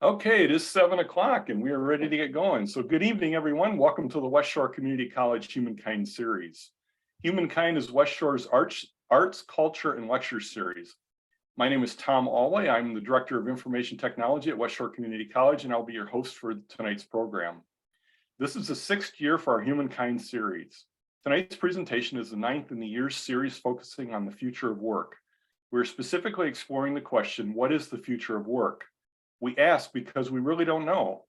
Okay, it is 7 o'clock and we are ready to get going. So good evening, everyone. Welcome to the West Shore Community College Humankind series. Humankind is West Shore's arts, culture, and lecture series. My name is Tom Alway. I'm the Director of Information Technology at West Shore Community College, and I'll be your host for tonight's program. This is the 6th year for our Humankind series. Tonight's presentation is the 9th in the year's series focusing on the future of work. We're specifically exploring the question, what is the future of work? We ask because we really don't know.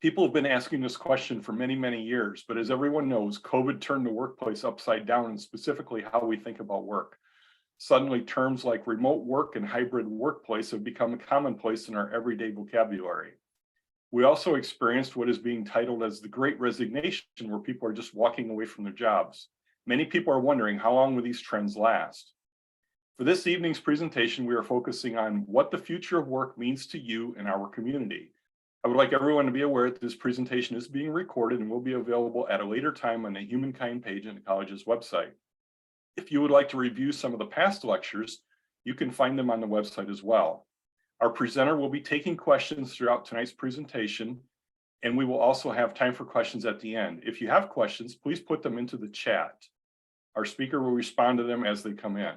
People have been asking this question for many, many years, but as everyone knows, COVID turned the workplace upside down, and specifically how we think about work. Suddenly, terms like remote work and hybrid workplace have become a commonplace in our everyday vocabulary. We also experienced what is being titled as the Great Resignation, where people are just walking away from their jobs. Many people are wondering, how long will these trends last? For this evening's presentation, we are focusing on what the future of work means to you and our community. I would like everyone to be aware that this presentation is being recorded and will be available at a later time on the Humankind page on the college's website. If you would like to review some of the past lectures, you can find them on the website as well. Our presenter will be taking questions throughout tonight's presentation, and we will also have time for questions at the end. If you have questions, please put them into the chat. Our speaker will respond to them as they come in.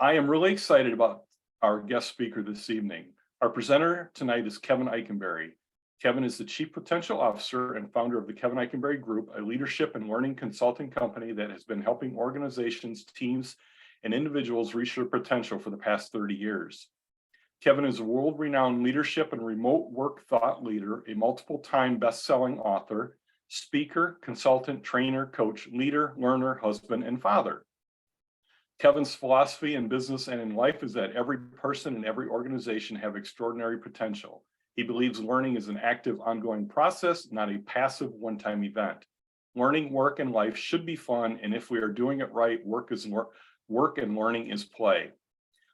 I am really excited about our guest speaker this evening. Our presenter tonight is Kevin Eikenberry. Kevin is the Chief Potential Officer and founder of the Kevin Eikenberry Group, a leadership and learning consulting company that has been helping organizations, teams, and individuals reach their potential for the past 30 years. Kevin is a world-renowned leadership and remote work thought leader, a multiple-time best-selling author, speaker, consultant, trainer, coach, leader, learner, husband, and father. Kevin's philosophy in business and in life is that every person and every organization have extraordinary potential. He believes learning is an active, ongoing process, not a passive, one-time event. Learning, work, and life should be fun, and if we are doing it right, work and learning is play.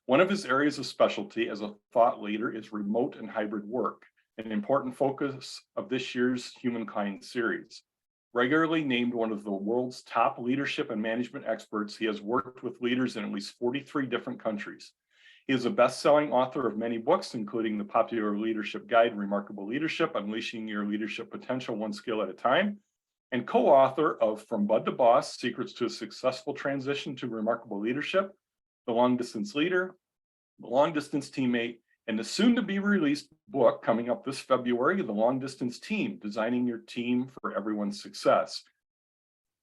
One of his areas of specialty as a thought leader is remote and hybrid work, an important focus of this year's Humankind series. Regularly named one of the world's top leadership and management experts, he has worked with leaders in at least 43 different countries. He is a best-selling author of many books, including the popular leadership guide, Remarkable Leadership, Unleashing Your Leadership Potential One Skill at a Time, and co-author of From Bud to Boss, Secrets to a Successful Transition to Remarkable Leadership, The Long Distance Leader, The Long Distance Teammate, and the soon-to-be-released book coming up this February, The Long Distance Team, Designing Your Team for Everyone's Success.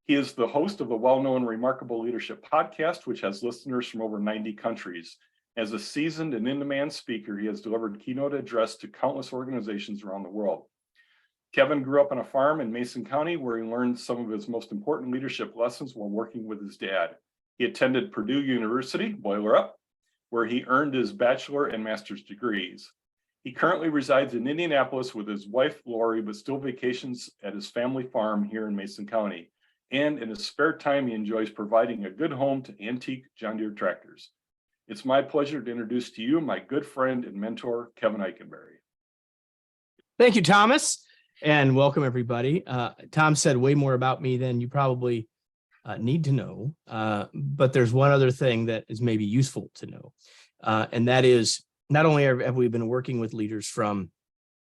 He is the host of the well-known Remarkable Leadership podcast, which has listeners from over 90 countries. As a seasoned and in-demand speaker, he has delivered keynote address to countless organizations around the world. Kevin grew up on a farm in Mason County, where he learned some of his most important leadership lessons while working with his dad. He attended Purdue University, Boiler Up, where he earned his bachelor and master's degrees. He currently resides in Indianapolis with his wife, Lori, but still vacations at his family farm here in Mason County. And in his spare time, he enjoys providing a good home to antique John Deere tractors. It's my pleasure to introduce to you my good friend and mentor, Kevin Eikenberry. Thank you, Thomas, and welcome everybody. Tom said way more about me than you probably need to know, but there's one other thing that is maybe useful to know, and that is not only have we been working with leaders from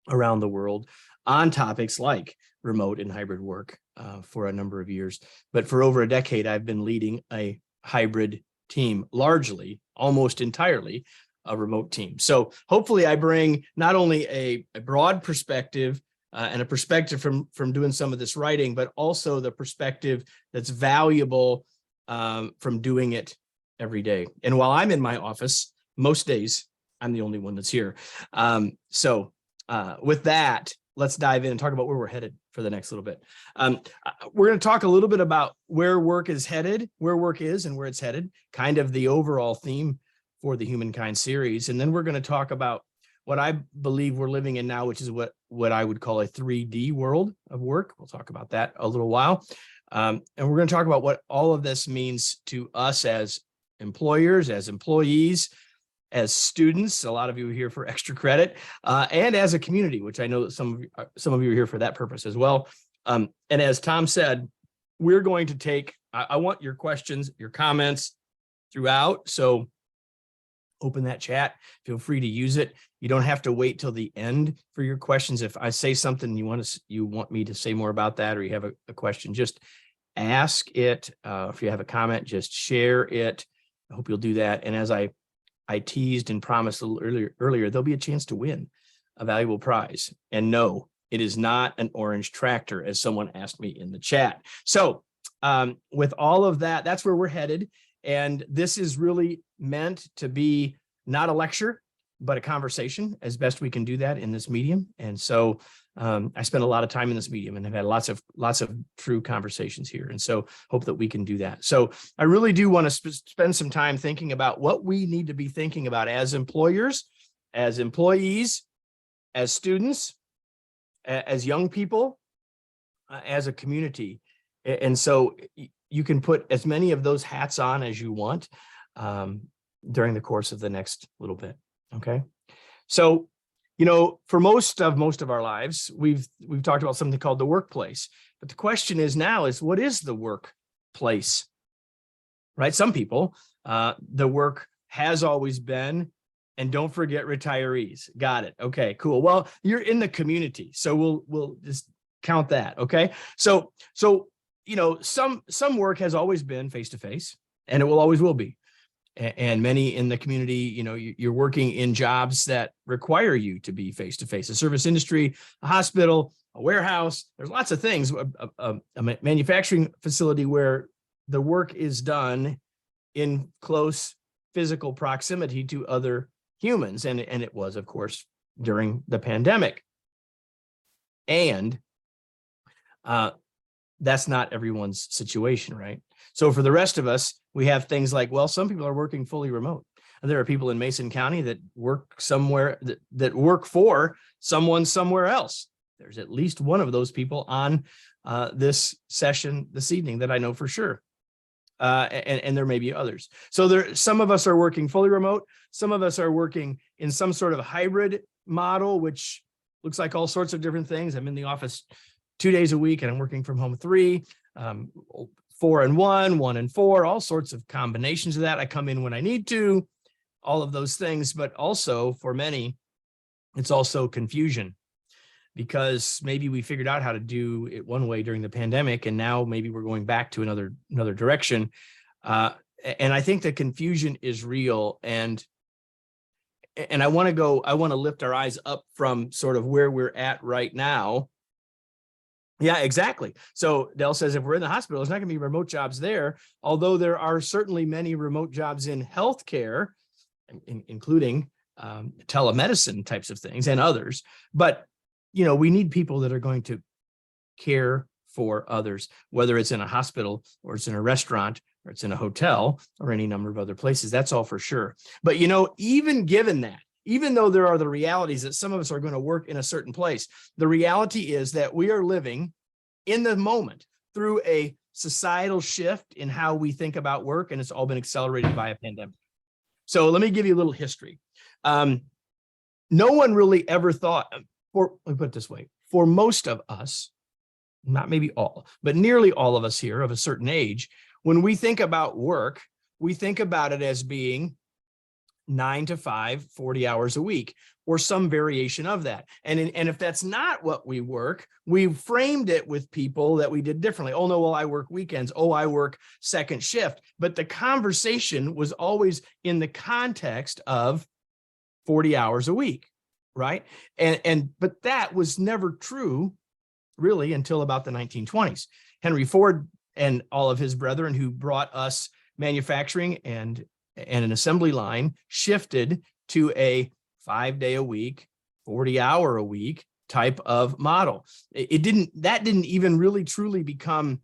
around the world on topics like remote and hybrid work for a number of years, but for over a decade, I've been leading a hybrid team, largely, almost entirely, a remote team. So hopefully I bring not only a broad perspective and a perspective from doing some of this writing, but also the perspective that's valuable from doing it every day. And while I'm in my office, most days, I'm the only one that's here. So with that, let's dive in and talk about where we're headed for the next little bit. We're going to talk a little bit about where work is headed, where work is and where it's headed, kind of the overall theme for the Humankind series. And then we're going to talk about what I believe we're living in now, which is what I would call a 3D world of work. We'll talk about that a little while. And we're going to talk about what all of this means to us as employers, as employees, as students. A lot of you are here for extra credit, and as a community, which I know that some of you are here for that purpose as well. And as Tom said, we're going to take, I want your questions, your comments throughout. So open that chat. Feel free to use it. You don't have to wait till the end for your questions. If I say something you want me to say more about that, or you have a question, just ask it. If you have a comment, just share it. I hope you'll do that. And as I teased and promised a little earlier, there'll be a chance to win a valuable prize. And no, it is not an orange tractor, as someone asked me in the chat. So with all of that, that's where we're headed. And this is really meant to be not a lecture, but a conversation, as best we can do that in this medium. And so I spent a lot of time in this medium and have had lots of true conversations here. And so hope that we can do that. So I really do want to spend some time thinking about what we need to be thinking about as employers, as employees, as students, as young people, as a community. And so you can put as many of those hats on as you want during the course of the next little bit. Okay. So, for most of our lives, we've talked about something called the workplace. But the question is now is, what is the workplace? Right? Some people, the work has always been, and don't forget retirees. Got it. Okay, cool. Well, you're in the community, so we'll just count that. Okay. So some work has always been face-to-face, and it always will be. And many in the community, you're working in jobs that require you to be face-to-face, a service industry, a hospital, a warehouse. There's lots of things, a manufacturing facility where the work is done in close physical proximity to other humans. And it was, of course, during the pandemic. And that's not everyone's situation, right? So for the rest of us, we have things like, well, some people are working fully remote. And there are people in Mason County that work somewhere, that work for someone somewhere else. There's at least one of those people on this session this evening that I know for sure. And there may be others. So some of us are working fully remote. Some of us are working in some sort of hybrid model, which looks like all sorts of different things. I'm in the office 2 days a week, and I'm working from home 3, 4 and 1, 1 and 4, all sorts of combinations of that. I come in when I need to, all of those things. But also for many, it's also confusion, because maybe we figured out how to do it one way during the pandemic, and now maybe we're going back to another direction. And I think the confusion is real. And I want to lift our eyes up from sort of where we're at right now. Yeah, exactly. So Dell says, if we're in the hospital, there's not going to be remote jobs there, although there are certainly many remote jobs in healthcare, including telemedicine types of things and others. But, we need people that are going to care for others, whether it's in a hospital or it's in a restaurant or it's in a hotel or any number of other places. That's all for sure. But, even given that, even though there are the realities that some of us are going to work in a certain place, the reality is that we are living in the moment through a societal shift in how we think about work, and it's all been accelerated by a pandemic. So let me give you a little history. No one really ever thought, let me put it this way, for most of us, not maybe all, but nearly all of us here of a certain age, when we think about work, we think about it as being 9 to 5, 40 hours a week, or some variation of that. And if that's not what we work, we framed it with people that we did differently. Oh, no, well, I work weekends. Oh, I work second shift. But the conversation was always in the context of 40 hours a week, right? But that was never true, really, until about the 1920s. Henry Ford and all of his brethren who brought us manufacturing and an assembly line shifted to a 5-day-a-week, 40-hour-a-week type of model. That didn't even really truly become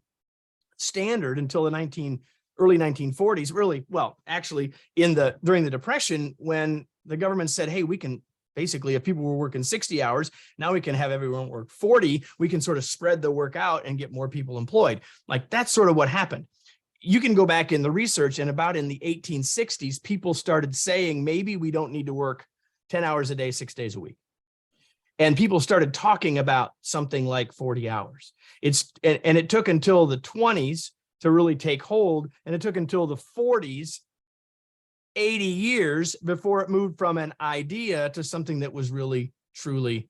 standard until the early 1940s, really, well, actually during the Depression, when the government said, hey, we can basically, if people were working 60 hours, now we can have everyone work 40, we can sort of spread the work out and get more people employed. Like, that's sort of what happened. You can go back in the research, and about in the 1860s, people started saying, maybe we don't need to work 10 hours a day, 6 days a week. And people started talking about something like 40 hours. And it took until the 20s to really take hold. And it took until the 40s 80 years before it moved from an idea to something that was really, truly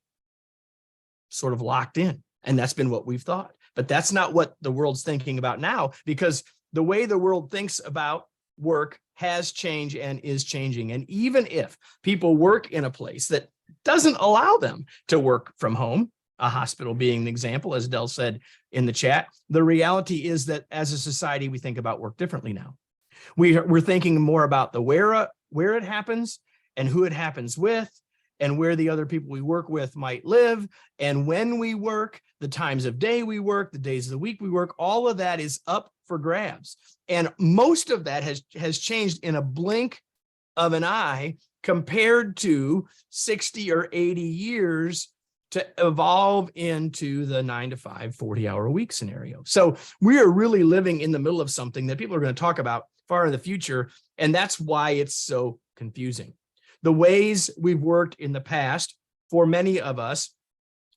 sort of locked in. And that's been what we've thought. But that's not what the world's thinking about now, because the way the world thinks about work has changed and is changing. And even if people work in a place that doesn't allow them to work from home, a hospital being an example, as Del said in the chat, the reality is that as a society, we think about work differently now. We're thinking more about the where it happens and who it happens with, and where the other people we work with might live, and when we work, the times of day we work, the days of the week we work, all of that is up for grabs. And most of that has changed in a blink of an eye compared to 60 or 80 years to evolve into the 9-to-5, 40-hour-a-week scenario. So we are really living in the middle of something that people are going to talk about far in the future, and that's why it's so confusing. The ways we've worked in the past, for many of us,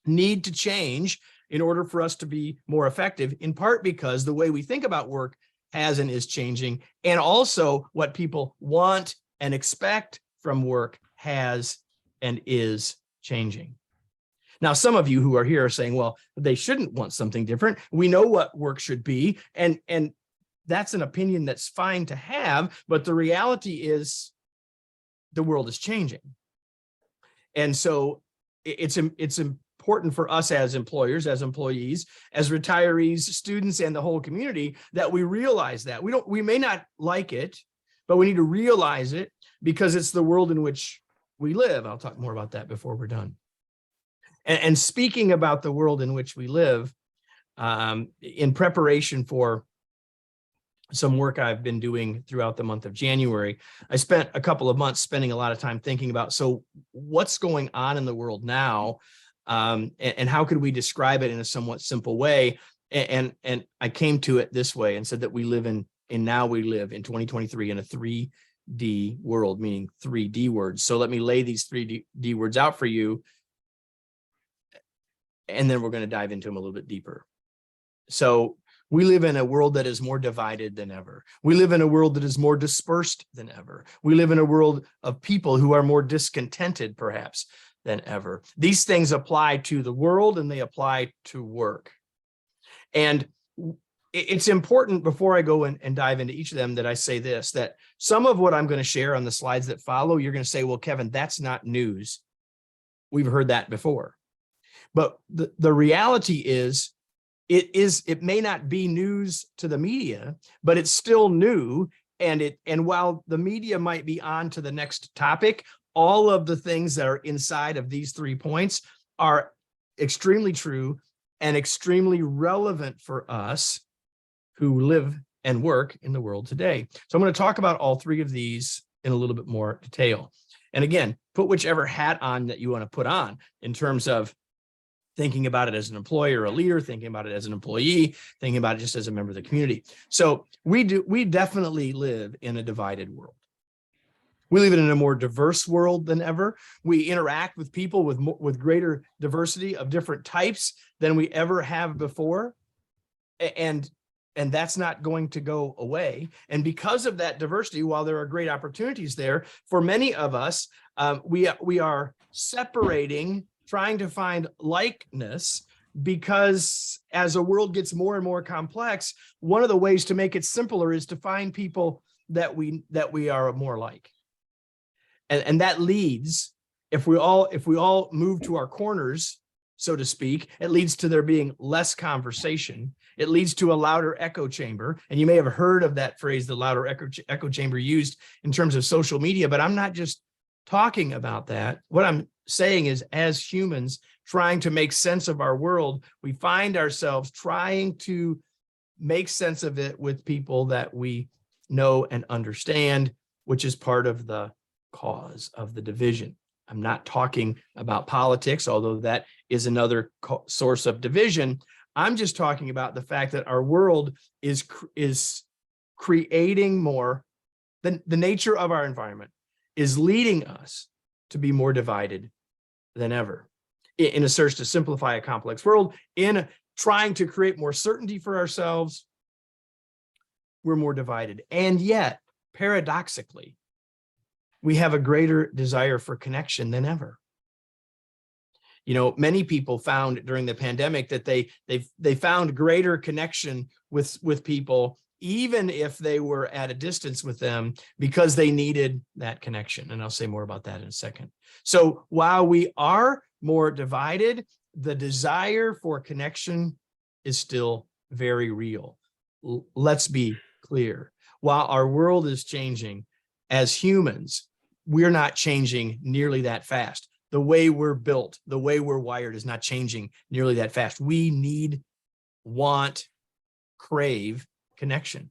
need to change in order for us to be more effective, in part because the way we think about work has and is changing, and also what people want and expect from work has and is changing. Now, some of you who are here are saying, well, they shouldn't want something different. We know what work should be, and that's an opinion that's fine to have, but the reality is the world is changing. And so it's important for us as employers, as employees, as retirees, students, and the whole community that we realize that. We may not like it, but we need to realize it because it's the world in which we live. I'll talk more about that before we're done. And speaking about the world in which we live, in preparation for some work I've been doing throughout the month of January, I spent a couple of months spending a lot of time thinking about, so what's going on in the world now, and how could we describe it in a somewhat simple way? And I came to it this way and said that we live in 2023 in a 3D world, meaning 3D words. So let me lay these 3D words out for you, and then we're going to dive into them a little bit deeper. So we live in a world that is more divided than ever. We live in a world that is more dispersed than ever. We live in a world of people who are more discontented, perhaps, than ever. These things apply to the world and they apply to work. And it's important, before I go and dive into each of them, that I say this, that some of what I'm going to share on the slides that follow, you're going to say, well, Kevin, that's not news. We've heard that before. But the reality is, it may not be news to the media, but it's still new. And while the media might be on to the next topic, all of the things that are inside of these 3 points are extremely true and extremely relevant for us who live and work in the world today. So I'm going to talk about all 3 of these in a little bit more detail. And again, put whichever hat on that you want to put on in terms of thinking about it as an employer or a leader, thinking about it as an employee, thinking about it just as a member of the community. So we definitely live in a divided world. We live in a more diverse world than ever. We interact with people with greater diversity of different types than we ever have before. And that's not going to go away. And because of that diversity, while there are great opportunities there, for many of us, we are separating, trying to find likeness, because as a world gets more and more complex, one of the ways to make it simpler is to find people that we are more like. And that leads, if we all move to our corners, so to speak, it leads to there being less conversation. It leads to a louder echo chamber. And you may have heard of that phrase, the louder echo chamber, used in terms of social media, but I'm not just talking about that. What I'm saying is, as humans trying to make sense of our world, we find ourselves trying to make sense of it with people that we know and understand, which is part of the cause of the division. I'm not talking about politics, although that is another source of division. I'm just talking about the fact that our world is creating more, the nature of our environment is leading us to be more divided than ever. In a search to simplify a complex world, in trying to create more certainty for ourselves, we're more divided. And yet, paradoxically, we have a greater desire for connection than ever. You know, many people found during the pandemic that they found greater connection with people, even if they were at a distance with them, because they needed that connection. And I'll say more about that in a second. So while we are more divided, the desire for connection is still very real. Let's be clear. While our world is changing, as humans, we're not changing nearly that fast. The way we're built, the way we're wired is not changing nearly that fast. We need, want, crave connection.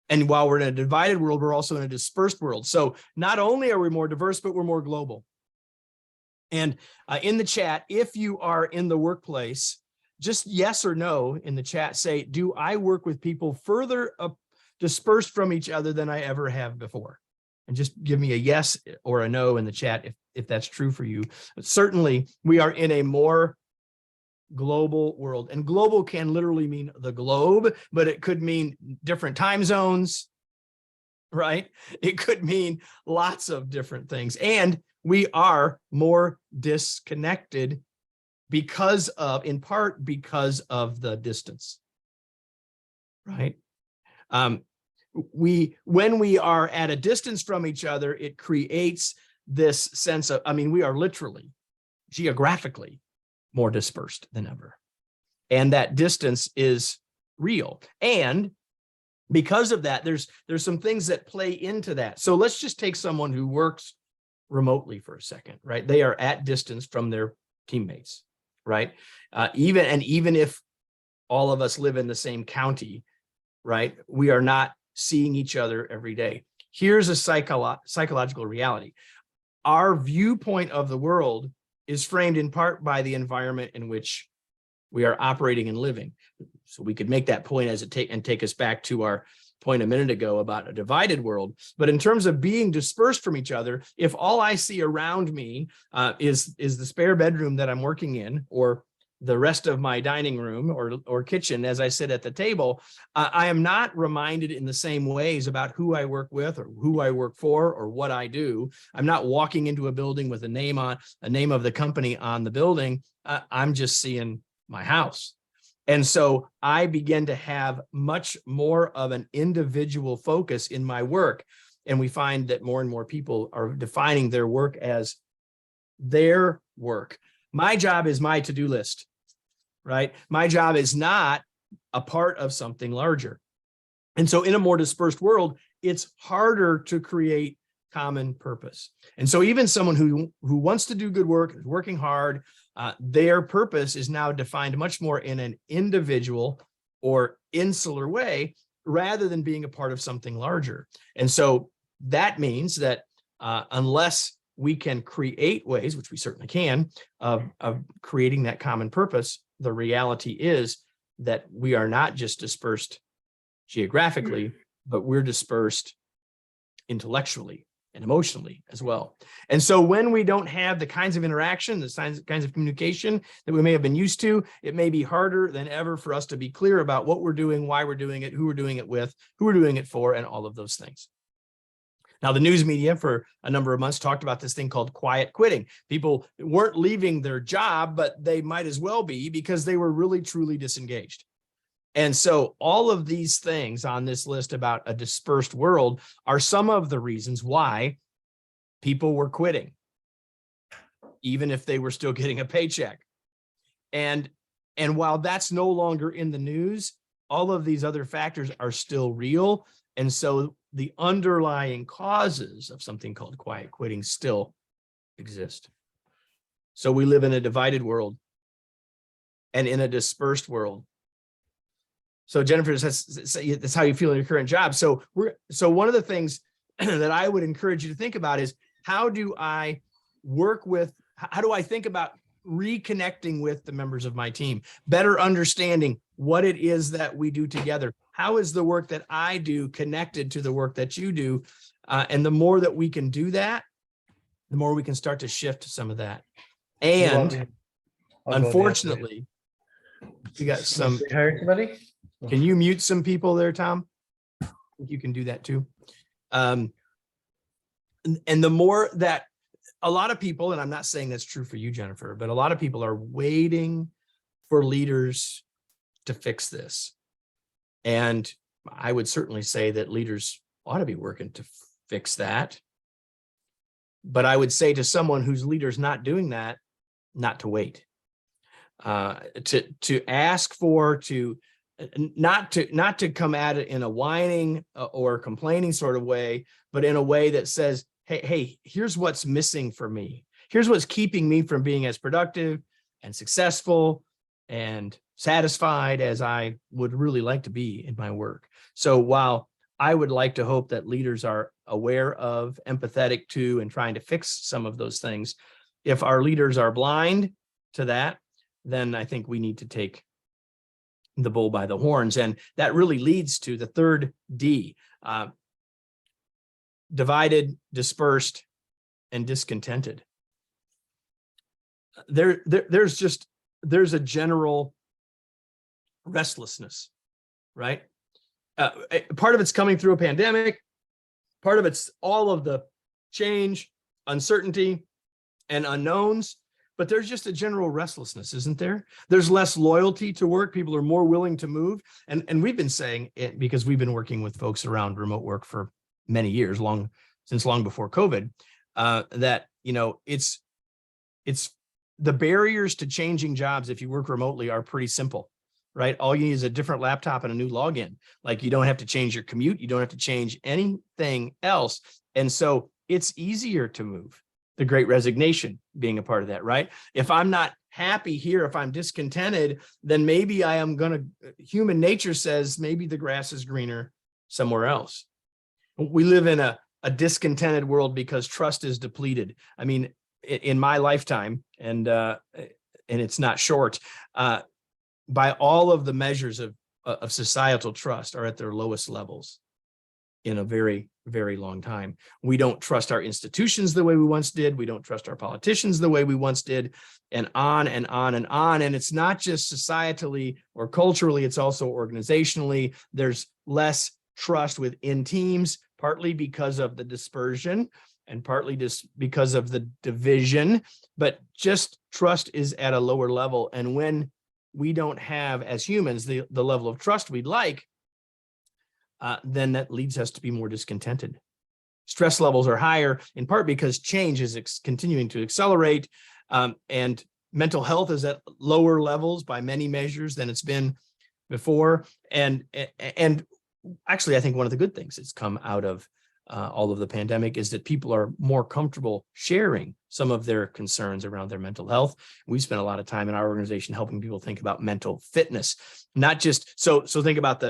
And while we're in a divided world, we're also in a dispersed world. So not only are we more diverse, but we're more global. And in the chat, if you are in the workplace, just yes or no in the chat, say, do I work with people further dispersed from each other than I ever have before? And just give me a yes or a no in the chat if that's true for you. But certainly, we are in a more global world, and global can literally mean the globe, but it could mean different time zones, right? It could mean lots of different things. And we are more disconnected because of, in part, because of the distance, right? When we are at a distance from each other, it creates this sense of, I mean, we are literally, geographically more dispersed than ever. And that distance is real. And because of that, there's some things that play into that. So let's just take someone who works remotely for a second, right? They are at distance from their teammates, right? Even if all of us live in the same county, right? We are not seeing each other every day. Here's a psychological reality. Our viewpoint of the world is framed in part by the environment in which we are operating and living. So we could make that point as take us back to our point a minute ago about a divided world. But in terms of being dispersed from each other, if all I see around me is the spare bedroom that I'm working in, or the rest of my dining room or kitchen as I sit at the table, I am not reminded in the same ways about who I work with or who I work for or what I do. I'm not walking into a building with a name of the company on the building. I'm just seeing my house. And so I begin to have much more of an individual focus in my work. And we find that more and more people are defining their work as their work. My job is my to-do list, right? My job is not a part of something larger. And so in a more dispersed world, it's harder to create common purpose. And so even someone who wants to do good work, is working hard, their purpose is now defined much more in an individual or insular way, rather than being a part of something larger. And so that means that unless we can create ways, which we certainly can, of creating that common purpose, the reality is that we are not just dispersed geographically, but we're dispersed intellectually and emotionally as well. And so when we don't have the kinds of interaction, the kinds of communication that we may have been used to, it may be harder than ever for us to be clear about what we're doing, why we're doing it, who we're doing it with, who we're doing it for, and all of those things. Now, the news media for a number of months talked about this thing called quiet quitting. People weren't leaving their job, but they might as well be, because they were really, truly disengaged. And so all of these things on this list about a dispersed world are some of the reasons why people were quitting, even if they were still getting a paycheck. And while that's no longer in the news, all of these other factors are still real. And so the underlying causes of something called quiet quitting still exist. So we live in a divided world and in a dispersed world. So Jennifer, that's how you feel in your current job. So one of the things that I would encourage you to think about is, how do I think about reconnecting with the members of my team, better understanding what it is that we do together? How is the work that I do connected to the work that you do? And the more that we can do that, the more we can start to shift some of that. And unfortunately, we got some. Can you mute some people there, Tom? I think you can do that too. And the more that a lot of people, and I'm not saying that's true for you, Jennifer, but a lot of people are waiting for leaders to fix this. And I would certainly say that leaders ought to be working to fix that. But I would say to someone whose leader's not doing that, not to wait, to ask for, not to come at it in a whining or complaining sort of way, but in a way that says, hey, here's what's missing for me. Here's what's keeping me from being as productive and successful and satisfied as I would really like to be in my work. So while I would like to hope that leaders are aware of, empathetic to, and trying to fix some of those things, if our leaders are blind to that, then I think we need to take the bull by the horns. And that really leads to the third D, divided, dispersed, and discontented. There's a general restlessness, right? Part of it's coming through a pandemic. Part of it's all of the change, uncertainty, and unknowns. But there's just a general restlessness, isn't there? There's less loyalty to work. People are more willing to move. And we've been saying it because we've been working with folks around remote work for many years, since long before COVID, that, it's the barriers to changing jobs if you work remotely are pretty simple, right? All you need is a different laptop and a new login. Like, you don't have to change your commute. You don't have to change anything else. And so it's easier to move. The Great Resignation being a part of that, right? If I'm not happy here, if I'm discontented, then maybe human nature says maybe the grass is greener somewhere else. We live in a discontented world because trust is depleted. I mean, in my lifetime, and it's not short, by all of the measures of societal trust are at their lowest levels in a very, very long time. We don't trust our institutions the way we once did. We don't trust our politicians the way we once did, and on and on and on. And it's not just societally or culturally, it's also organizationally. There's less trust within teams, partly because of the dispersion and partly just because of the division, but just trust is at a lower level. And when we don't have, as humans, the level of trust we'd like, then that leads us to be more discontented. Stress levels are higher, in part because change is continuing to accelerate, and mental health is at lower levels by many measures than it's been before. And actually, I think one of the good things that's come out of all of the pandemic is that people are more comfortable sharing some of their concerns around their mental health. We spent a lot of time in our organization helping people think about mental fitness, not just so think about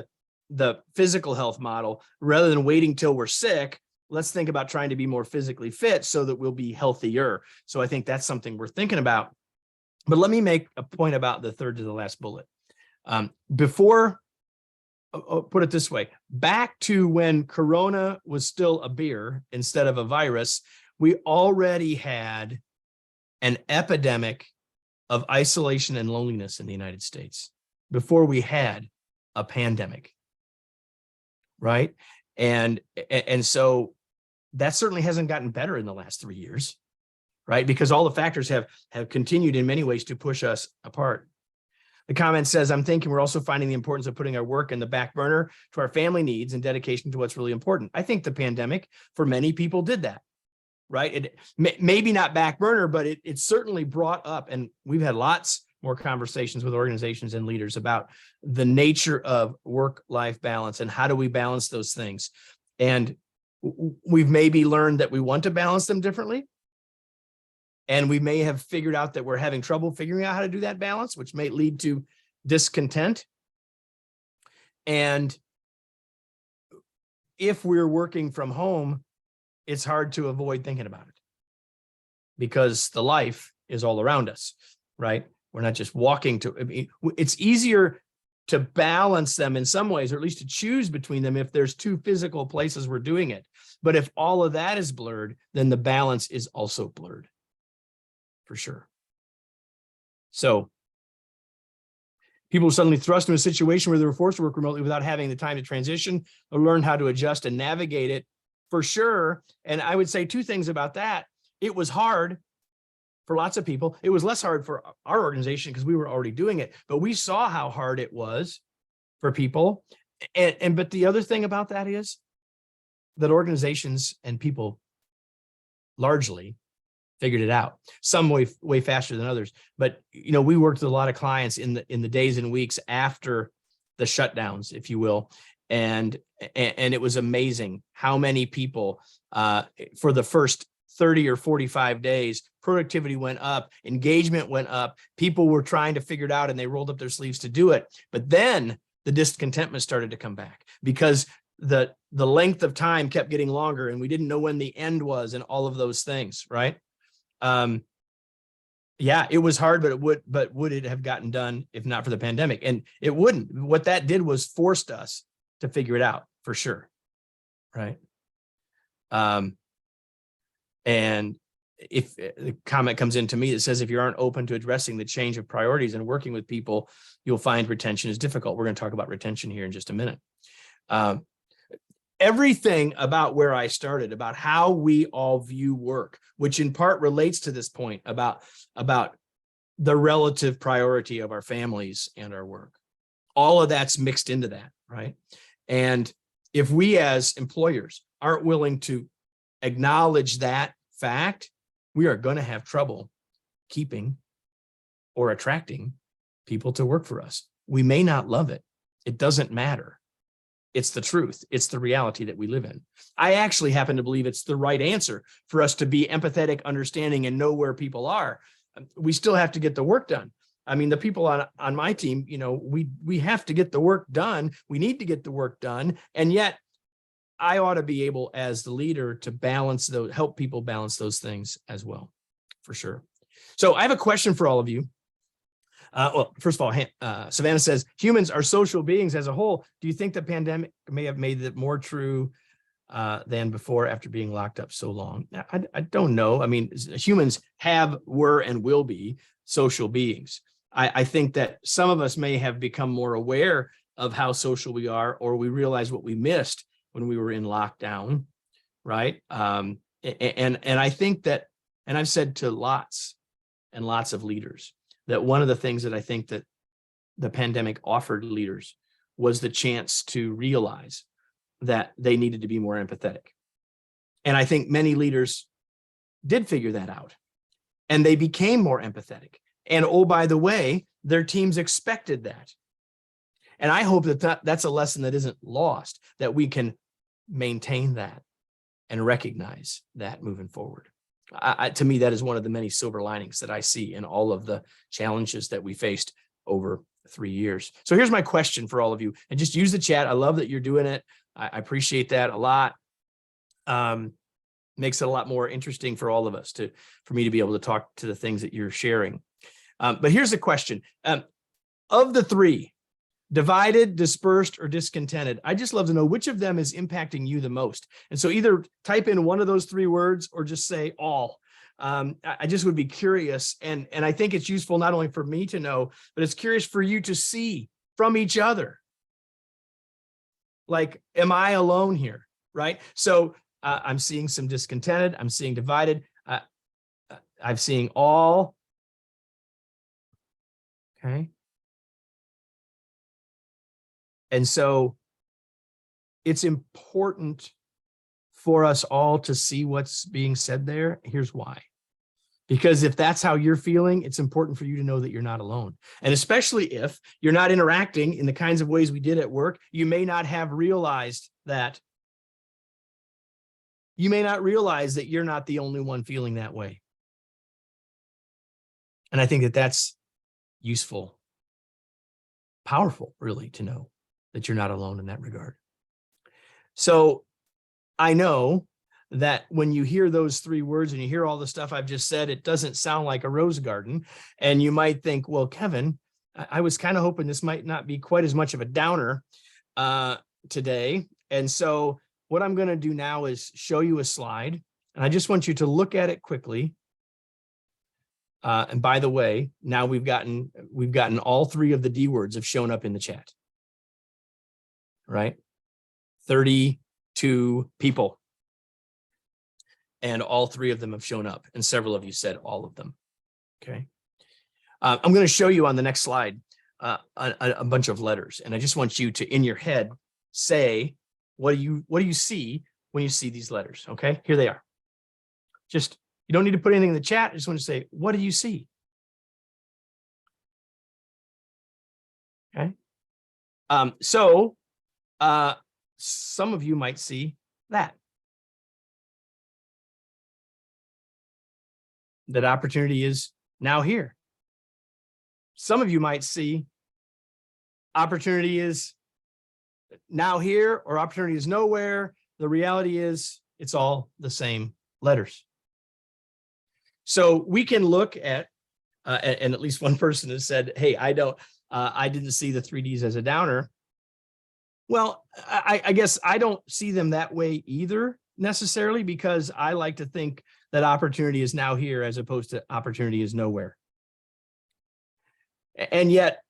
the physical health model. Rather than waiting till we're sick, let's think about trying to be more physically fit so that we'll be healthier. So I think that's something we're thinking about. But let me make a point about the third to the last bullet. I'll put it this way, back to when Corona was still a beer instead of a virus, we already had an epidemic of isolation and loneliness in the United States before we had a pandemic, right? And so that certainly hasn't gotten better in the last 3 years, right? Because all the factors have continued in many ways to push us apart. The comment says, I'm thinking we're also finding the importance of putting our work in the back burner to our family needs and dedication to what's really important. I think the pandemic for many people did that, right? It maybe not back burner, but it certainly brought up, and we've had lots more conversations with organizations and leaders about the nature of work-life balance and how do we balance those things. And we've maybe learned that we want to balance them differently. And we may have figured out that we're having trouble figuring out how to do that balance, which may lead to discontent. And if we're working from home, it's hard to avoid thinking about it because the life is all around us, right? We're not just walking to, I mean, it's easier to balance them in some ways, or at least to choose between them if there's two physical places we're doing it. But if all of that is blurred, then the balance is also blurred. For sure. So people were suddenly thrust into a situation where they were forced to work remotely without having the time to transition or learn how to adjust and navigate it. for sure. And I would say two things about that. It was hard for lots of people. It was less hard for our organization because we were already doing it, but we saw how hard it was for people. But the other thing about that is that organizations and people largely figured it out, some way faster than others. But we worked with a lot of clients in the days and weeks after the shutdowns, if you will, and it was amazing how many people for the first 30 or 45 days, productivity went up, engagement went up, people were trying to figure it out and they rolled up their sleeves to do it. But then the discontentment started to come back because the length of time kept getting longer and we didn't know when the end was and all of those things, right? Yeah, it was hard, but would it have gotten done if not for the pandemic? And it wouldn't. What that did was forced us to figure it out for sure, right? And if the comment comes into me that says, if you aren't open to addressing the change of priorities and working with people, you'll find retention is difficult. We're going to talk about retention here in just a minute. Everything about where I started, about how we all view work, which in part relates to this point about the relative priority of our families and our work. All of that's mixed into that, right? And if we as employers aren't willing to acknowledge that fact, we are going to have trouble keeping or attracting people to work for us. We may not love it. It doesn't matter. It's the truth. It's the reality that we live in. I actually happen to believe it's the right answer for us to be empathetic, understanding, and know where people are. We still have to get the work done. I mean, the people on my team, we have to get the work done. We need to get the work done. And yet I ought to be able as the leader to help people balance those things as well, for sure. So I have a question for all of you. Well, first of all, Savannah says, humans are social beings as a whole. Do you think the pandemic may have made it more true than before after being locked up so long? I don't know. I mean, humans were, and will be social beings. I think that some of us may have become more aware of how social we are, or we realize what we missed when we were in lockdown, right? And I think that, and I've said to lots and lots of leaders, that one of the things that I think that the pandemic offered leaders was the chance to realize that they needed to be more empathetic. And I think many leaders did figure that out, and they became more empathetic. And oh, by the way, their teams expected that. And I hope that that's a lesson that isn't lost, that we can maintain that and recognize that moving forward. To me, that is one of the many silver linings that I see in all of the challenges that we faced over 3 years. So here's my question for all of you, and just use the chat. I love that you're doing it. I appreciate that a lot. Makes it a lot more interesting for all of us for me to be able to talk to the things that you're sharing. But here's the question. Of the three, divided, dispersed, or discontented, I just love to know which of them is impacting you the most. And so either type in one of those three words or just say all. I just would be curious. And I think it's useful not only for me to know, but it's curious for you to see from each other. Like, am I alone here? Right? So I'm seeing some discontented. I'm seeing divided. I'm seeing all. Okay. And so it's important for us all to see what's being said there. Here's why. Because if that's how you're feeling, it's important for you to know that you're not alone. And especially if you're not interacting in the kinds of ways we did at work, you may not have realized that. You may not realize that you're not the only one feeling that way. And I think that that's useful, powerful, really, to know that you're not alone in that regard. So I know that when you hear those three words and you hear all the stuff I've just said, it doesn't sound like a rose garden. And you might think, well, Kevin, I was kind of hoping this might not be quite as much of a downer today. And so what I'm going to do now is show you a slide, and I just want you to look at it quickly. And by the way, now we've gotten all three of the D words have shown up in the chat. Right? 32 people And all three of them have shown up, and several of you said all of them. Okay. I'm going to show you on the next slide a bunch of letters, and I just want you to, in your head, say what do you see when you see these letters? Okay, here they are. Just, you don't need to put anything in the chat. I just want to say, what do you see? Okay. So some of you might see that opportunity is now here. Some of you might see opportunity is now here, or opportunity is nowhere. The reality is it's all the same letters. So we can look at, and at least one person has said, hey, I didn't see the 3Ds as a downer. Well, I guess I don't see them that way either necessarily, because I like to think that opportunity is now here as opposed to opportunity is nowhere. And yet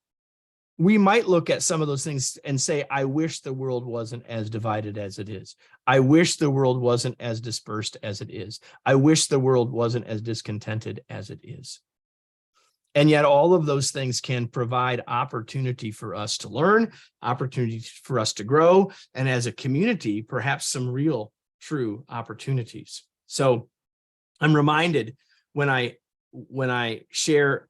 we might look at some of those things and say, I wish the world wasn't as divided as it is. I wish the world wasn't as dispersed as it is. I wish the world wasn't as discontented as it is. And yet all of those things can provide opportunity for us to learn, opportunity for us to grow, and as a community, perhaps some real, true opportunities. So I'm reminded when I share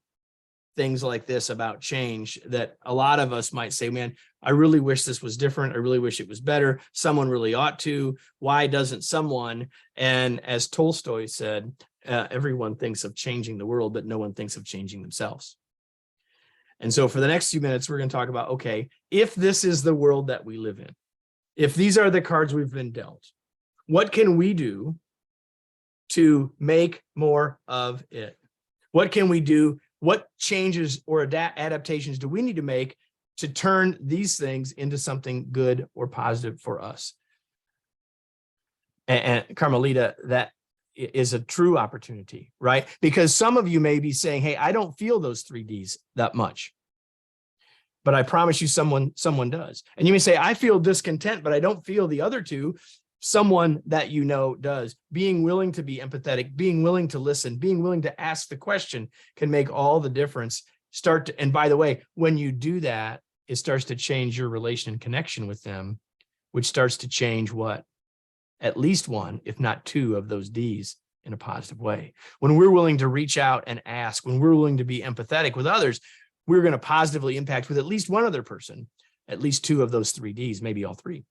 things like this about change, that a lot of us might say, man, I really wish this was different. I really wish it was better. Someone really ought to. Why doesn't someone? And as Tolstoy said, everyone thinks of changing the world, but no one thinks of changing themselves. And so for the next few minutes, we're going to talk about, okay, if this is the world that we live in, if these are the cards we've been dealt, what can we do to make more of it? What can we do? What changes or adaptations do we need to make to turn these things into something good or positive for us? And Carmelita, that is a true opportunity, right? Because some of you may be saying, hey, I don't feel those 3Ds that much, but I promise you someone does. And you may say, I feel discontent, but I don't feel the other two. Someone that you know does. Being willing to be empathetic, being willing to listen, being willing to ask the question can make all the difference. And by the way, when you do that, it starts to change your relation and connection with them, which starts to change what? At least one, if not two of those Ds in a positive way. When we're willing to reach out and ask, when we're willing to be empathetic with others, we're going to positively impact with at least one other person, at least two of those 3Ds, maybe all three.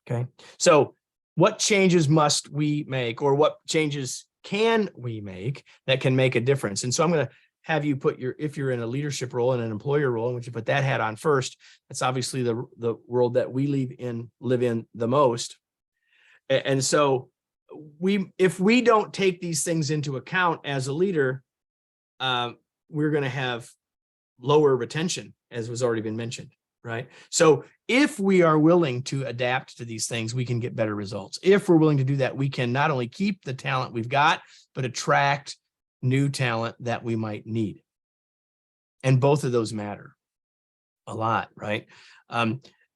Okay, so what changes must we make, or what changes can we make that can make a difference? And so I'm going to have you put if you're in a leadership role and an employer role, I want you to put that hat on first. That's obviously the world that we live in the most. And so if we don't take these things into account as a leader, we're going to have lower retention, as was already been mentioned. Right. So if we are willing to adapt to these things, we can get better results. If we're willing to do that, we can not only keep the talent we've got, but attract new talent that we might need. And both of those matter a lot, right?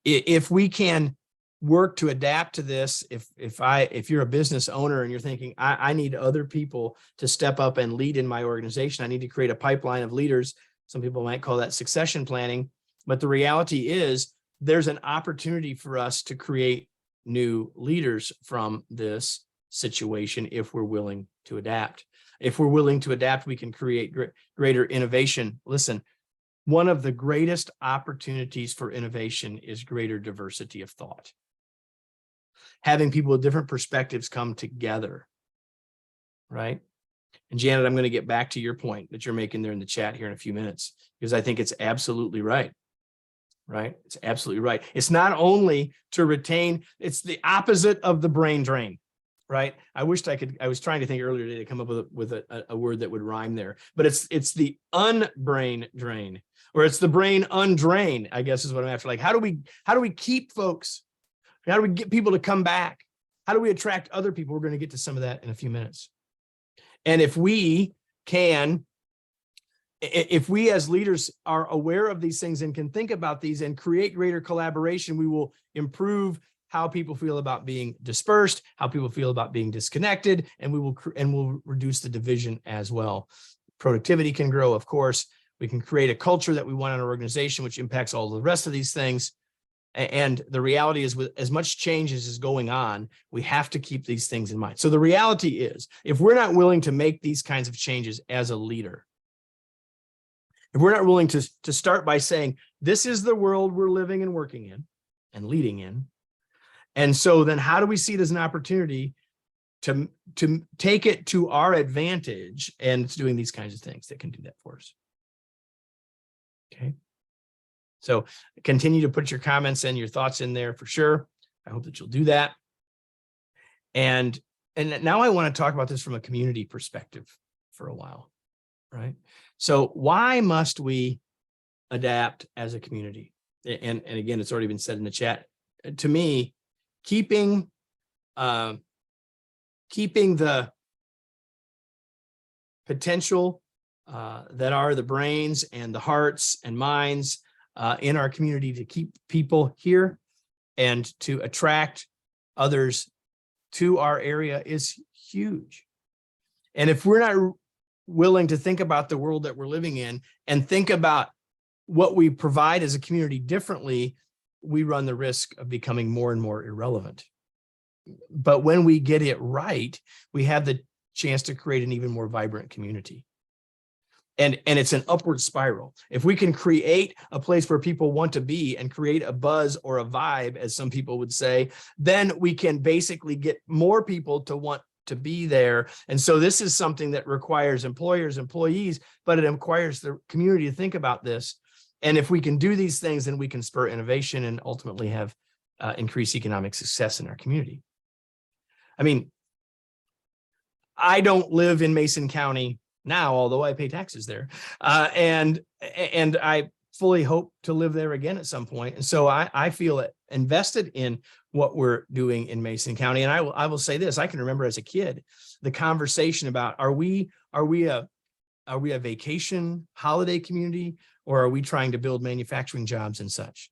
If we can work to adapt to this, if you're a business owner and you're thinking, I need other people to step up and lead in my organization, I need to create a pipeline of leaders. Some people might call that succession planning. But the reality is there's an opportunity for us to create new leaders from this situation if we're willing to adapt. If we're willing to adapt, we can create greater innovation. Listen, one of the greatest opportunities for innovation is greater diversity of thought. Having people with different perspectives come together, right? And Janet, I'm going to get back to your point that you're making there in the chat here in a few minutes, because I think it's absolutely right. Right? It's absolutely right. It's not only to retain, it's the opposite of the brain drain, right? I was trying to think earlier today to come up with a word that would rhyme there, but it's the unbrain drain, or it's the brain undrain, I guess is what I'm after. Like, how do we keep folks? How do we get people to come back? How do we attract other people? We're going to get to some of that in a few minutes. And if we as leaders are aware of these things and can think about these and create greater collaboration, we will improve how people feel about being dispersed, how people feel about being disconnected, and we'll reduce the division as well. Productivity can grow, of course. We can create a culture that we want in our organization, which impacts all the rest of these things. And the reality is, with as much change as is going on, we have to keep these things in mind. So the reality is, if we're not willing to make these kinds of changes as a leader, if we're not willing to start by saying, this is the world we're living and working in and leading in, and so then how do we see it as an opportunity to take it to our advantage? And it's doing these kinds of things that can do that for us. Okay. So continue to put your comments and your thoughts in there for sure. I hope that you'll do that. And now I want to talk about this from a community perspective for a while, right? So why must we adapt as a community? And again, it's already been said in the chat. To me, keeping the potential that are the brains and the hearts and minds in our community to keep people here and to attract others to our area is huge. And if we're not willing to think about the world that we're living in and think about what we provide as a community differently, we run the risk of becoming more and more irrelevant. But when we get it right, we have the chance to create an even more vibrant community. And it's an upward spiral. If we can create a place where people want to be and create a buzz or a vibe, as some people would say, then we can basically get more people to want to be there. And so this is something that requires employers, employees, but it requires the community to think about this. And if we can do these things, then we can spur innovation and ultimately have increased economic success in our community. I mean, I don't live in Mason County now, although I pay taxes there, and I fully hope to live there again at some point. And so I feel invested in what we're doing in Mason County. And I will say this: I can remember as a kid the conversation about are we a vacation holiday community, or are we trying to build manufacturing jobs and such?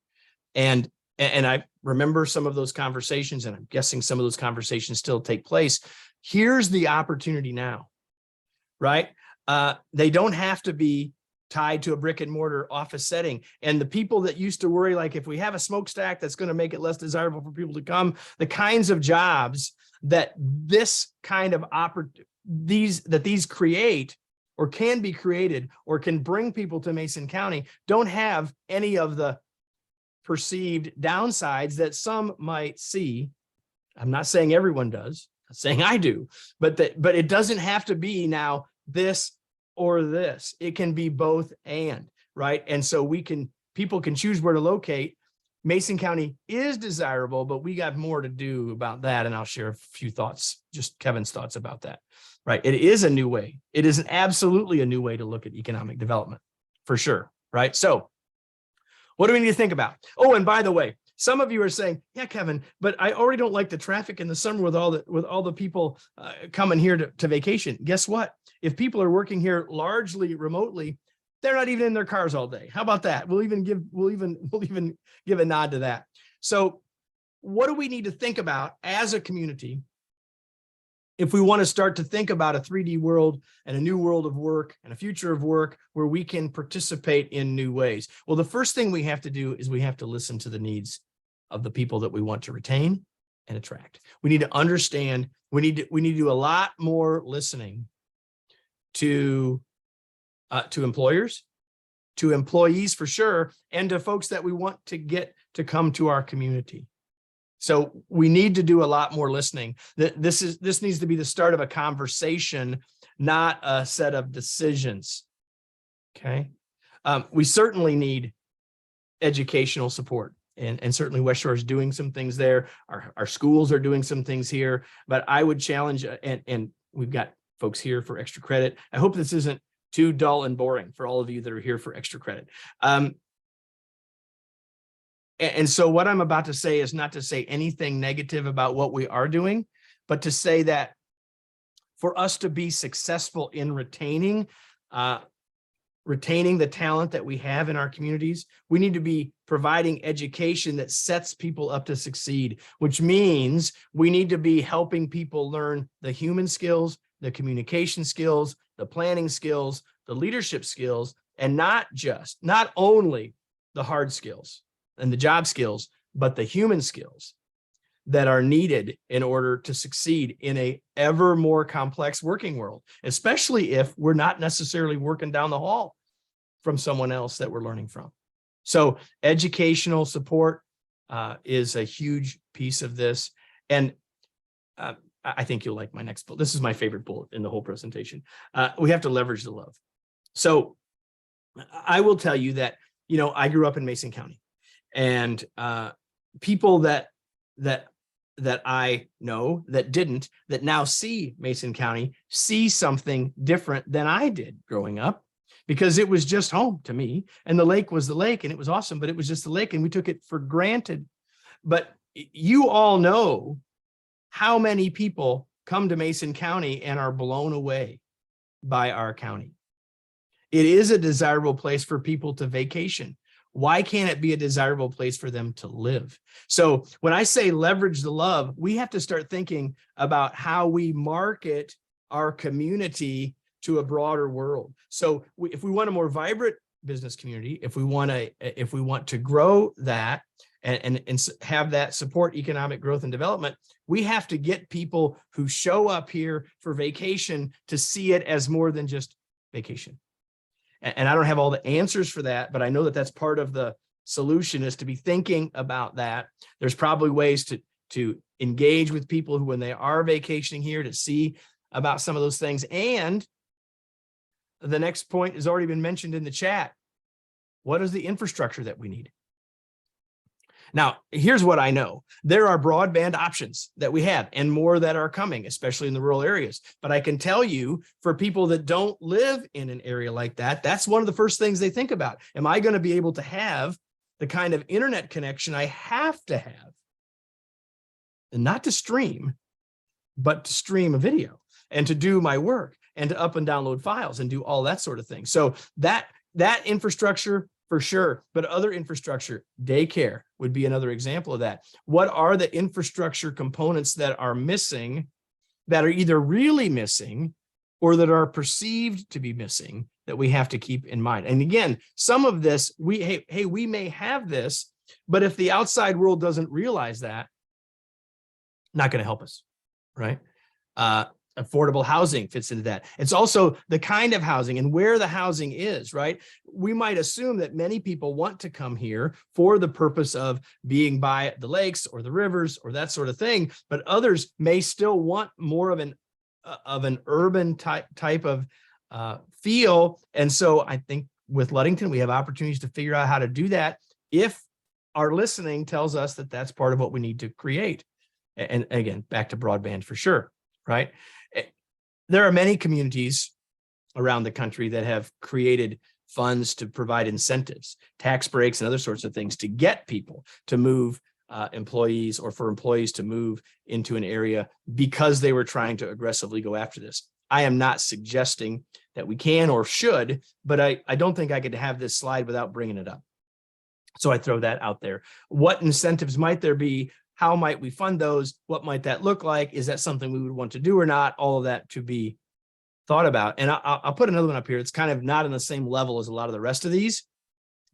And I remember some of those conversations, and I'm guessing some of those conversations still take place. Here's the opportunity now, right? They don't have to be tied to a brick and mortar office setting. And the people that used to worry, like, if we have a smokestack, that's going to make it less desirable for people to come, the kinds of jobs that this kind of these create or can be created or can bring people to Mason County don't have any of the perceived downsides that some might see. I'm not saying everyone does, I'm saying I do, but it doesn't have to be now this or this. It can be both and, right? And so people can choose where to locate. Mason County is desirable, but we got more to do about that. And I'll share a few thoughts, just Kevin's thoughts about that, right? It is a new way. It is absolutely a new way to look at economic development, for sure, right? So what do we need to think about? Oh, and by the way, some of you are saying, yeah, Kevin, but I already don't like the traffic in the summer with all the people coming here to vacation. Guess what? If people are working here largely remotely, they're not even in their cars all day. How about that? We'll even give a nod to that. So what do we need to think about as a community if we want to start to think about a 3D world and a new world of work and a future of work where we can participate in new ways? Well, the first thing we have to do is we have to listen to the needs of the people that we want to retain and attract. We need to understand, we need to do a lot more listening to employers, to employees for sure, and to folks that we want to get to come to our community. So we need to do a lot more listening. This needs to be the start of a conversation, not a set of decisions. Okay. We certainly need educational support. And certainly West Shore is doing some things there. Our schools are doing some things here, but I would challenge, and we've got folks here for extra credit. I hope this isn't too dull and boring for all of you that are here for extra credit. And so what I'm about to say is not to say anything negative about what we are doing, but to say that for us to be successful in retaining retaining the talent that we have in our communities. We need to be providing education that sets people up to succeed, which means we need to be helping people learn the human skills, the communication skills, the planning skills, the leadership skills, and not only the hard skills and the job skills, but the human skills that are needed in order to succeed in a ever more complex working world, especially if we're not necessarily working down the hall from someone else that we're learning from. So educational support is a huge piece of this. And I think you'll like my next bullet. This is my favorite bullet in the whole presentation. We have to leverage the love. So I will tell you that, I grew up in Mason County, and people that I know that now see Mason County see something different than I did growing up, because it was just home to me, and the lake was the lake, and it was awesome, but it was just the lake, and we took it for granted. But you all know how many people come to Mason County and are blown away by our county. It is a desirable place for people to vacation. Why can't it be a desirable place for them to live? So when I say leverage the love, we have to start thinking about how we market our community to a broader world. So if we want a more vibrant business community, if we want to grow that and have that support economic growth and development, we have to get people who show up here for vacation to see it as more than just vacation. And I don't have all the answers for that, but I know that that's part of the solution, is to be thinking about that. There's probably ways to engage with people who, when they are vacationing here, to see about some of those things. And the next point has already been mentioned in the chat. What is the infrastructure that we need? Now, here's what I know. There are broadband options that we have, and more that are coming, especially in the rural areas. But I can tell you, for people that don't live in an area like that, that's one of the first things they think about. Am I going to be able to have the kind of internet connection I have to have? And not to stream, but to stream a video and to do my work and to up and download files and do all that sort of thing. So that infrastructure, for sure, but other infrastructure, daycare would be another example of that. What are the infrastructure components that are missing, that are either really missing or that are perceived to be missing, that we have to keep in mind? And again, some of this, we may have this, but if the outside world doesn't realize that, not going to help us, right? Affordable housing fits into that. It's also the kind of housing and where the housing is, right? We might assume that many people want to come here for the purpose of being by the lakes or the rivers or that sort of thing, but others may still want more of an urban type of feel. And so I think with Ludington, we have opportunities to figure out how to do that if our listening tells us that that's part of what we need to create. And again, back to broadband for sure, right? There are many communities around the country that have created funds to provide incentives, tax breaks, and other sorts of things to get people to move employees, or for employees to move into an area because they were trying to aggressively go after this. I am not suggesting that we can or should, but I don't think I could have this slide without bringing it up. So I throw that out there. What incentives might there be? How might we fund those? What might that look like? Is that something we would want to do or not? All of that to be thought about. And I'll put another one up here. It's kind of not on the same level as a lot of the rest of these,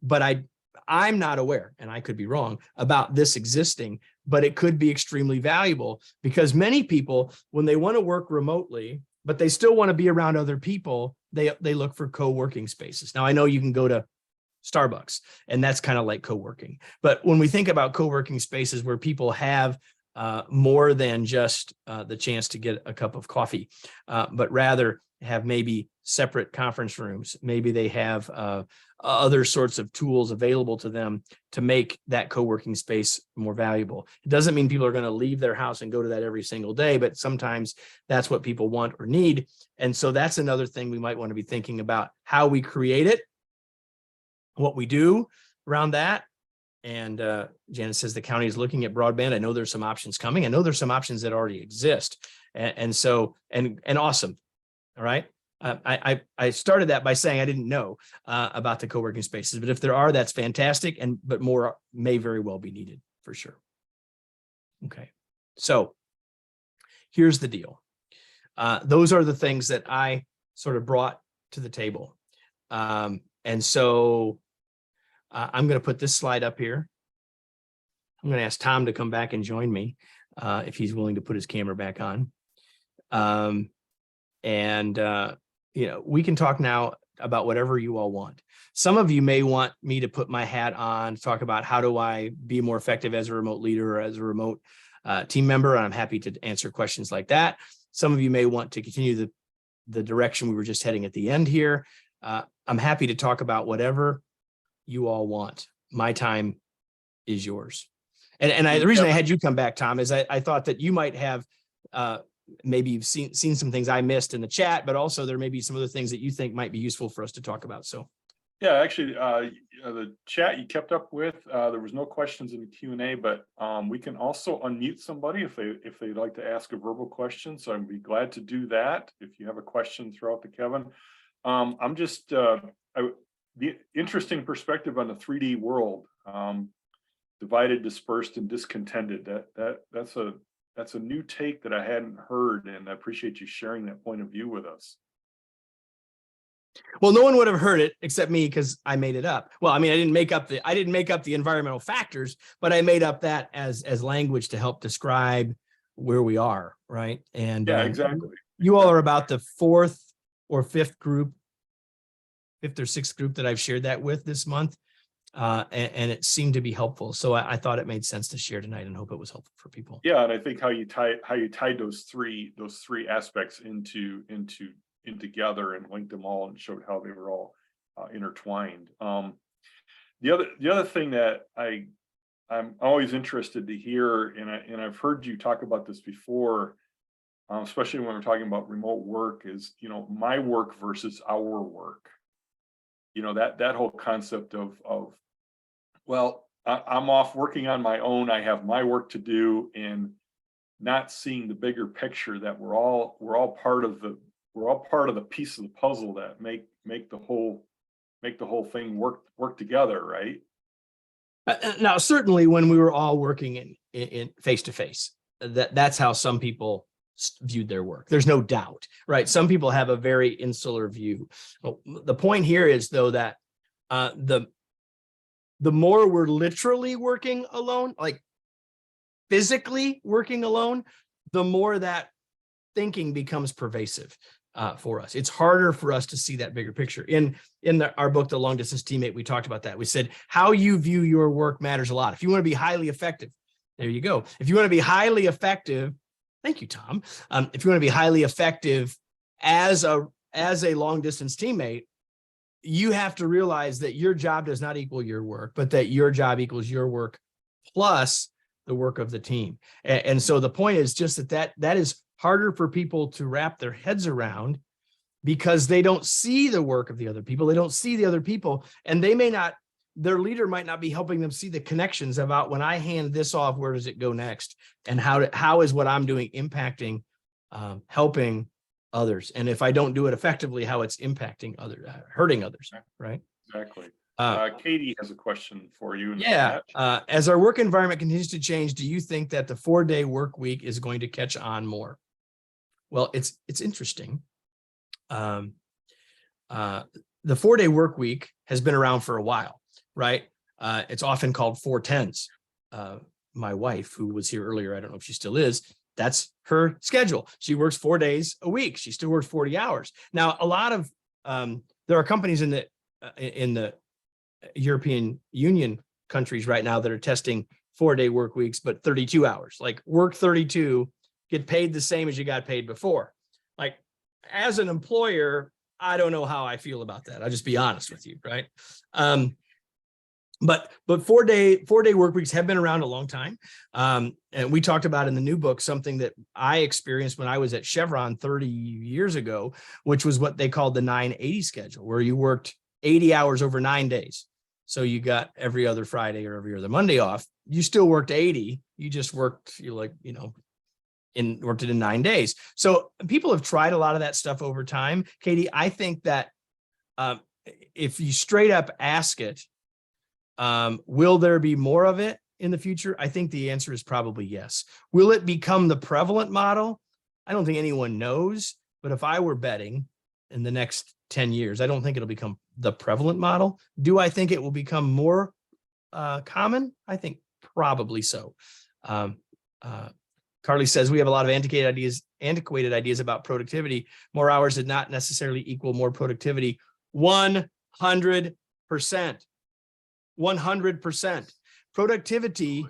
but I'm not aware, and I could be wrong, about this existing, but it could be extremely valuable, because many people, when they want to work remotely, but they still want to be around other people, they look for co-working spaces. Now, I know you can go to Starbucks, and that's kind of like co-working. But when we think about co-working spaces where people have more than just the chance to get a cup of coffee, but rather have maybe separate conference rooms, maybe they have other sorts of tools available to them to make that co-working space more valuable. It doesn't mean people are going to leave their house and go to that every single day, but sometimes that's what people want or need. And so that's another thing we might want to be thinking about, how we create it, what we do around that. And Janet says the county is looking at broadband. I know there's some options coming. I know there's some options that already exist. And so awesome. All right. I started that by saying I didn't know about the co-working spaces, but if there are, that's fantastic. But more may very well be needed for sure. Okay, so here's the deal. Those are the things that I sort of brought to the table. And so I'm going to put this slide up here. I'm going to ask Tom to come back and join me if he's willing to put his camera back on. We can talk now about whatever you all want. Some of you may want me to put my hat on, talk about how do I be more effective as a remote leader or as a remote team member, and I'm happy to answer questions like that. Some of you may want to continue the direction we were just heading at the end here. I'm happy to talk about whatever you all want. My time is yours. And the reason I had you come back, Tom, is I thought that you might have maybe you've seen some things I missed in the chat, but also there may be some other things that you think might be useful for us to talk about. So, yeah, actually, the chat you kept up with, there was no questions in the Q&A, but we can also unmute somebody if they'd like to ask a verbal question. So I'd be glad to do that. If you have a question, throw out to Kevin. I'm just the interesting perspective on the 3D world, divided, dispersed, and discontented. That's a new take that I hadn't heard, and I appreciate you sharing that point of view with us. Well, no one would have heard it except me because I made it up. Well, I mean, I didn't make up the environmental factors, but I made up that as language to help describe where we are, right? And yeah, exactly. You all are about the fourth or fifth or sixth group that I've shared that with this month. And it seemed to be helpful. So I thought it made sense to share tonight and hope it was helpful for people. Yeah, and I think how you tied those three aspects in together and linked them all and showed how they were all intertwined. The other thing that I'm always interested to hear, and I've heard you talk about this before, especially when we're talking about remote work, is my work versus our work. That whole concept of well, I'm off working on my own. I have my work to do, and not seeing the bigger picture that we're all part of the piece of the puzzle that make the whole thing work together, right? Now, certainly, when we were all working in face to face, that's how some people viewed their work. There's no doubt, right? Some people have a very insular view. Well, the point here is, though, that the more we're literally working alone, like physically working alone, the more that thinking becomes pervasive for us. It's harder for us to see that bigger picture. In our book, The Long Distance Teammate, we talked about that. We said how you view your work matters a lot. If you want to be highly effective, there you go. If you want to be highly effective, thank you, Tom. If you want to be highly effective as a long distance teammate, you have to realize that your job does not equal your work, but that your job equals your work plus the work of the team. And so the point is just that is harder for people to wrap their heads around because they don't see the work of the other people. They don't see the other people, and their leader might not be helping them see the connections about when I hand this off, where does it go next? And how is what I'm doing impacting, helping others? And if I don't do it effectively, how it's impacting others, hurting others, right? Exactly. Katie has a question for you. As our work environment continues to change, do you think that the 4-day work week is going to catch on more? Well, it's interesting. The 4-day work week has been around for a while, right? It's often called 4-10s. My wife, who was here earlier, I don't know if she still is, that's her schedule. She works 4 days a week. She still works 40 hours. Now, a lot of there are companies in the European Union countries right now that are testing 4-day work weeks, but 32 hours, like work 32, get paid the same as you got paid before. Like, as an employer, I don't know how I feel about that. I'll just be honest with you, right? But 4-day work weeks have been around a long time. And we talked about in the new book something that I experienced when I was at Chevron 30 years ago, which was what they called the 980 schedule, where you worked 80 hours over 9 days. So you got every other Friday or every other Monday off. You still worked 80. You just worked, worked it in 9 days. So people have tried a lot of that stuff over time. Katie, I think that if you straight up ask it, will there be more of it in the future? I think the answer is probably yes. Will it become the prevalent model? I don't think anyone knows, but if I were betting in the next 10 years, I don't think it'll become the prevalent model. Do I think it will become more common? I think probably so. Carly says we have a lot of antiquated ideas about productivity. More hours did not necessarily equal more productivity. 100%. 100%. Productivity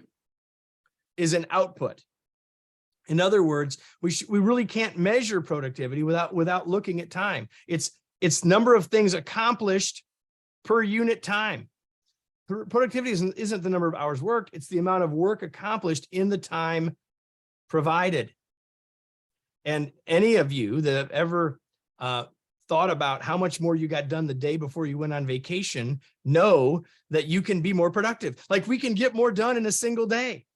is an output. In other words, we really can't measure productivity without looking at time. It's number of things accomplished per unit time. Productivity isn't the number of hours worked, it's the amount of work accomplished in the time provided. And any of you that have ever thought about how much more you got done the day before you went on vacation know that you can be more productive. Like we can get more done in a single day.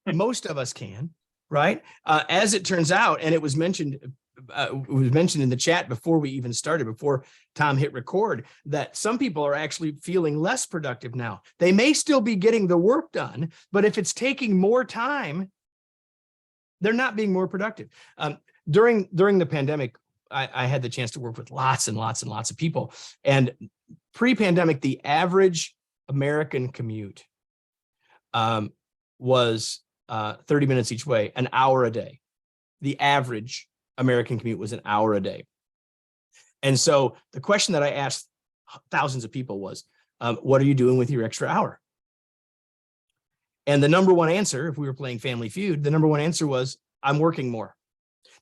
Most of us can, right? As it turns out, and it was mentioned in the chat before we even started, before Tom hit record, that some people are actually feeling less productive now. They may still be getting the work done, but if it's taking more time, they're not being more productive. During the pandemic, I had the chance to work with lots and lots and lots of people. And pre-pandemic, the average American commute was 30 minutes each way, an hour a day. The average American commute was an hour a day. And so the question that I asked thousands of people was, what are you doing with your extra hour? And the number one answer, if we were playing Family Feud, the number one answer was, I'm working more.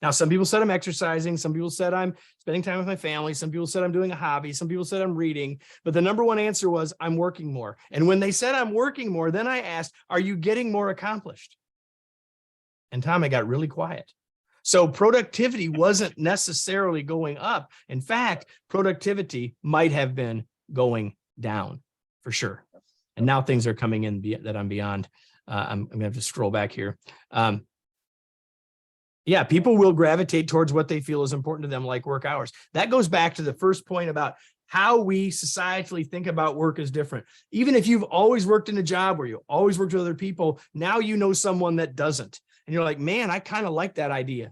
Now, some people said I'm exercising. Some people said I'm spending time with my family. Some people said I'm doing a hobby. Some people said I'm reading. But the number one answer was, I'm working more. And when they said I'm working more, then I asked, are you getting more accomplished? And Tom, I got really quiet. So productivity wasn't necessarily going up. In fact, productivity might have been going down for sure. And now things are coming in that I'm beyond. I'm going to have to scroll back here. Yeah, people will gravitate towards what they feel is important to them, like work hours. That goes back to the first point about how we societally think about work is different. Even if you've always worked in a job where you always worked with other people, now you know someone that doesn't. And you're like, man, I kind of like that idea.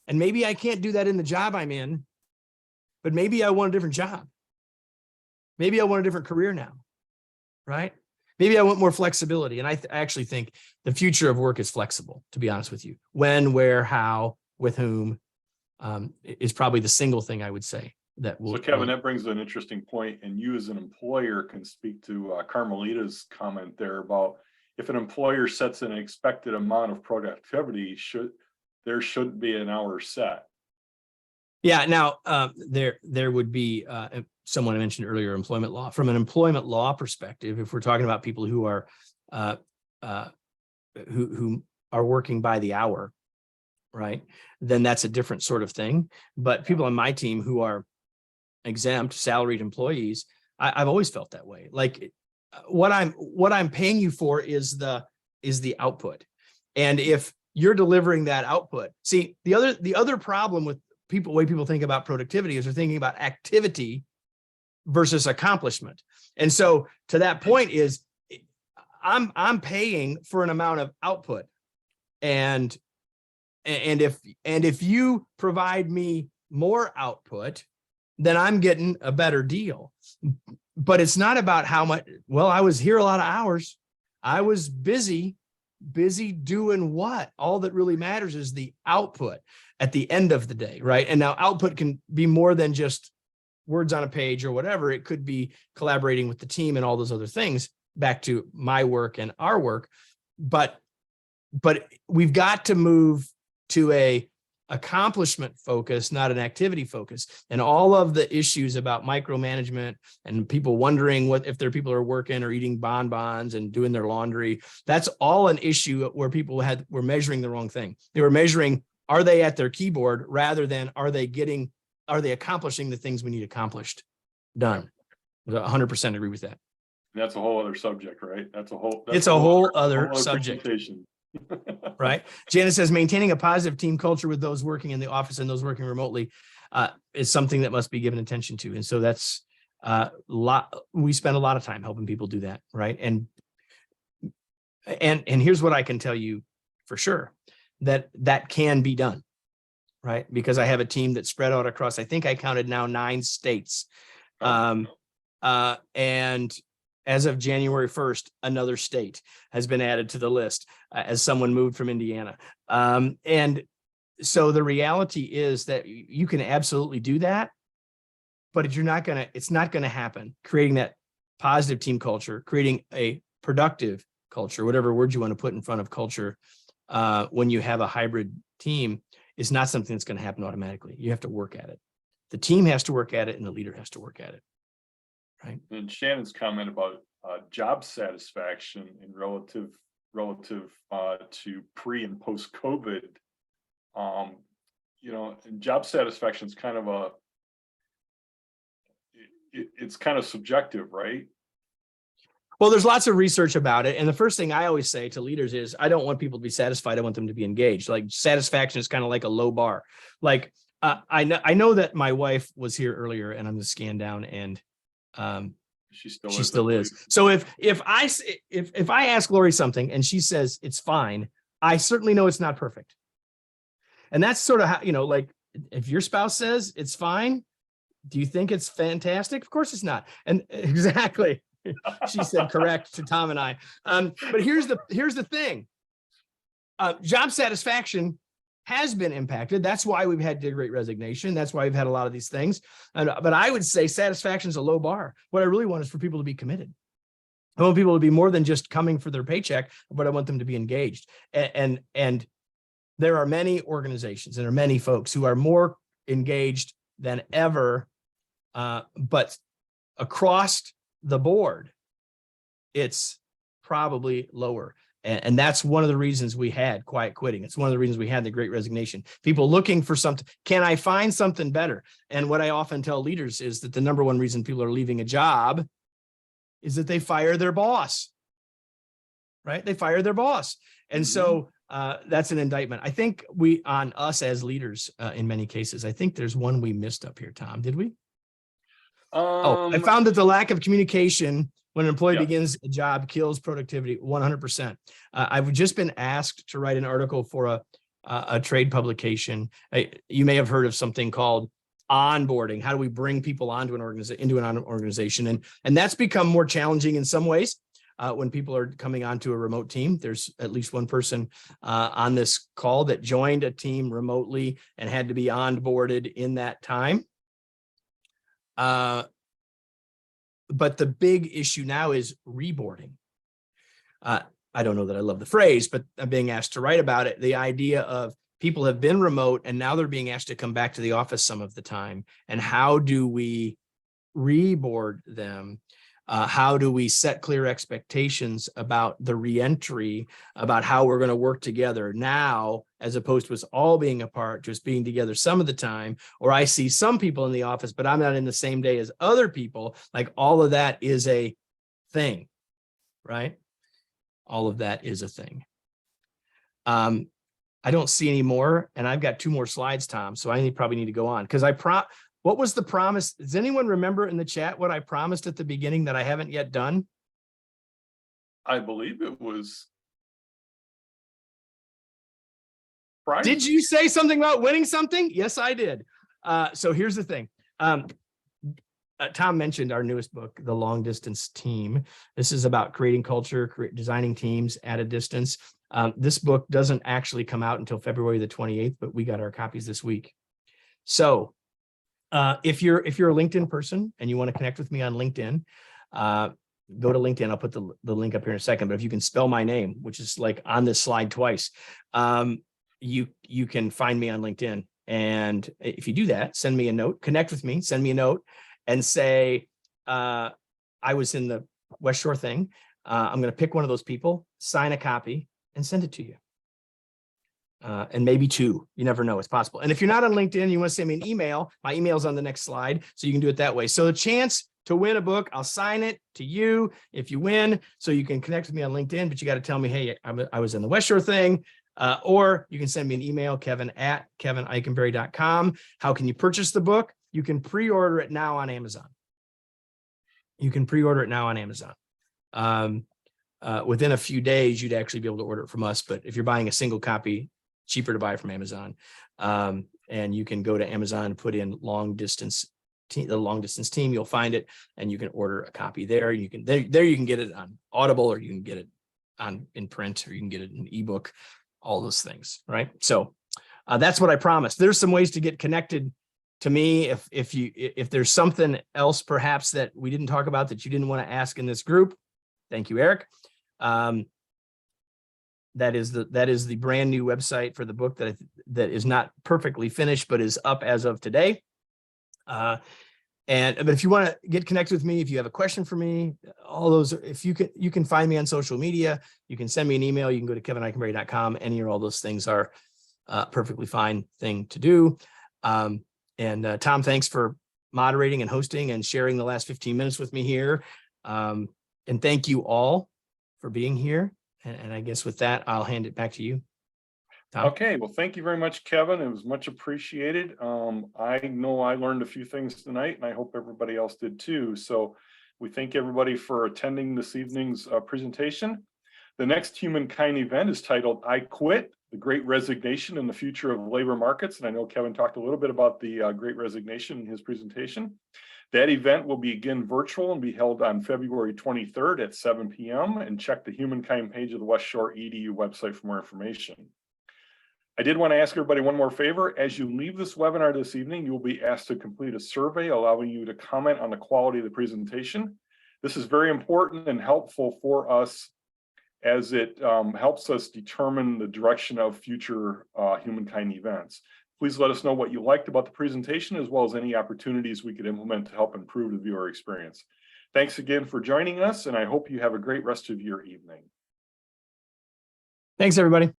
And maybe I can't do that in the job I'm in, but maybe I want a different job. Maybe I want a different career now, right? Maybe I want more flexibility. And I actually think the future of work is flexible, to be honest with you. When, where, how, with whom is probably the single thing I would say that will. So Kevin, that brings an interesting point, and you as an employer can speak to Carmelita's comment there about if an employer sets an expected amount of productivity, there should be an hour set. Yeah. Now there would be someone mentioned earlier, employment law. From an employment law perspective, if we're talking about people who are who are working by the hour, right, then that's a different sort of thing. But people on my team who are exempt salaried employees, I've always felt that way. Like what I'm paying you for is the output, and if you're delivering that output, see the other problem with the way people think about productivity is they're thinking about activity versus accomplishment. And so to that point is I'm paying for an amount of output. And if you provide me more output, then I'm getting a better deal. But it's not about how much, well, I was here a lot of hours. I was busy doing what? All that really matters is the output at the end of the day, right? And now output can be more than just words on a page or whatever. It could be collaborating with the team and all those other things, back to my work and our work. But we've got to move to a accomplishment focus, not an activity focus. And all of the issues about micromanagement and people wondering what if their people are working or eating bonbons and doing their laundry, that's all an issue where people were measuring the wrong thing. They were measuring, are they at their keyboard rather than are they accomplishing the things we need accomplished, done. 100% agree with that. That's a whole other subject, right? It's a whole other subject. Right. Janice says maintaining a positive team culture with those working in the office and those working remotely is something that must be given attention to. And so that's we spend a lot of time helping people do that. Right. And here's what I can tell you for sure, that can be done. Right. Because I have a team that's spread out across, I think I counted now 9 states. And as of January 1st, another state has been added to the list as someone moved from Indiana. And so the reality is that you can absolutely do that, but it's not going to happen. Creating that positive team culture, creating a productive culture, whatever word you want to put in front of culture, when you have a hybrid team, is not something that's going to happen automatically. You have to work at it. The team has to work at it and the leader has to work at it. Right. And Shannon's comment about job satisfaction in relative to pre and post COVID, and job satisfaction is kind of it's kind of subjective, right? Well, there's lots of research about it. And the first thing I always say to leaders is I don't want people to be satisfied. I want them to be engaged. Like satisfaction is kind of like a low bar. Like I know that my wife was here earlier and I'm going to scan down and she still is. So if I ask Lori something and she says it's fine, I certainly know it's not perfect. And that's sort of how, like if your spouse says it's fine, do you think it's fantastic? Of course it's not. And exactly. She said correct to Tom and I. But here's the thing. Job satisfaction has been impacted. That's why we've had the Great Resignation. That's why we've had a lot of these things. But I would say satisfaction is a low bar. What I really want is for people to be committed. I want people to be more than just coming for their paycheck, but I want them to be engaged. And there are many organizations and there are many folks who are more engaged than ever, but across the board, it's probably lower. And that's one of the reasons we had quiet quitting. It's one of the reasons we had the Great Resignation. People looking for something. Can I find something better? And what I often tell leaders is that the number one reason people are leaving a job is that they fire their boss, right? They fire their boss. And so that's an indictment. I think on us as leaders, in many cases, I think there's one we missed up here, Tom. Did we? I found that the lack of communication when an employee begins a job kills productivity 100%. I've just been asked to write an article for a trade publication. You may have heard of something called onboarding. How do we bring people onto an organization? And that's become more challenging in some ways. When people are coming onto a remote team, there's at least one person on this call that joined a team remotely and had to be onboarded in that time. But the big issue now is reboarding. I don't know that I love the phrase, but I'm being asked to write about it. The idea of people have been remote and now they're being asked to come back to the office some of the time. And how do we reboard them? How do we set clear expectations about the reentry, about how we're going to work together now, as opposed to us all being apart, just being together some of the time, or I see some people in the office, but I'm not in the same day as other people. Like all of that is a thing, right? All of that is a thing. I don't see any more, and I've got 2 more slides, Tom, so I probably need to go on because what was the promise? Does anyone remember in the chat what I promised at the beginning that I haven't yet done? I believe it was Friday. Did you say something about winning something? Yes, I did. So here's the thing. Tom mentioned our newest book, The Long Distance Team. This is about creating culture, designing teams at a distance. This book doesn't actually come out until February the 28th, but we got our copies this week. So if you're a LinkedIn person and you want to connect with me on LinkedIn, go to LinkedIn. I'll put the link up here in a second, but if you can spell my name, which is like on this slide twice, you can find me on LinkedIn. And if you do that, send me a note, connect with me, send me a note and say, I was in the West Shore thing. I'm going to pick one of those people, sign a copy and send it to you. And maybe 2, you never know, it's possible. And if you're not on LinkedIn, you want to send me an email, my email's on the next slide, so you can do it that way. So the chance to win a book. I'll sign it to you if you win. So you can connect with me on LinkedIn, but you got to tell me, hey, I was in the West Shore thing. Or you can send me an email, kevin@kevineikenberry.com. How can you purchase the book? You can pre-order it now on Amazon. Within a few days, you'd actually be able to order it from us. But if you're buying a single copy, cheaper to buy from Amazon. And you can go to Amazon and put in the long distance team, you'll find it, and you can order a copy there. You can you can get it on Audible, or you can get it in print, or you can get it in ebook, all those things, right? So that's what I promised. There's some ways to get connected to me. If there's something else perhaps that we didn't talk about that you didn't want to ask in this group, thank you, Eric. That is the brand new website for the book that is not perfectly finished, but is up as of today. But if you want to get connected with me, if you have a question for me, all those, if you can find me on social media, you can send me an email, you can go to kevineikenberry.com. Any or all those things are perfectly fine thing to do. Tom, thanks for moderating and hosting and sharing the last 15 minutes with me here. And thank you all for being here. And I guess with that, I'll hand it back to you, Tom. Okay, well, thank you very much, Kevin. It was much appreciated. I know I learned a few things tonight, and I hope everybody else did too. So we thank everybody for attending this evening's presentation. The next Humankind event is titled I Quit, the Great Resignation and the Future of Labor Markets. And I know Kevin talked a little bit about the Great Resignation in his presentation. That event will be again virtual and be held on February 23rd at 7 p.m. and check the Humankind page of the West Shore EDU website for more information. I did want to ask everybody one more favor. As you leave this webinar this evening, you will be asked to complete a survey allowing you to comment on the quality of the presentation. This is very important and helpful for us as it helps us determine the direction of future Humankind events. Please let us know what you liked about the presentation, as well as any opportunities we could implement to help improve the viewer experience. Thanks again for joining us, and I hope you have a great rest of your evening. Thanks, everybody.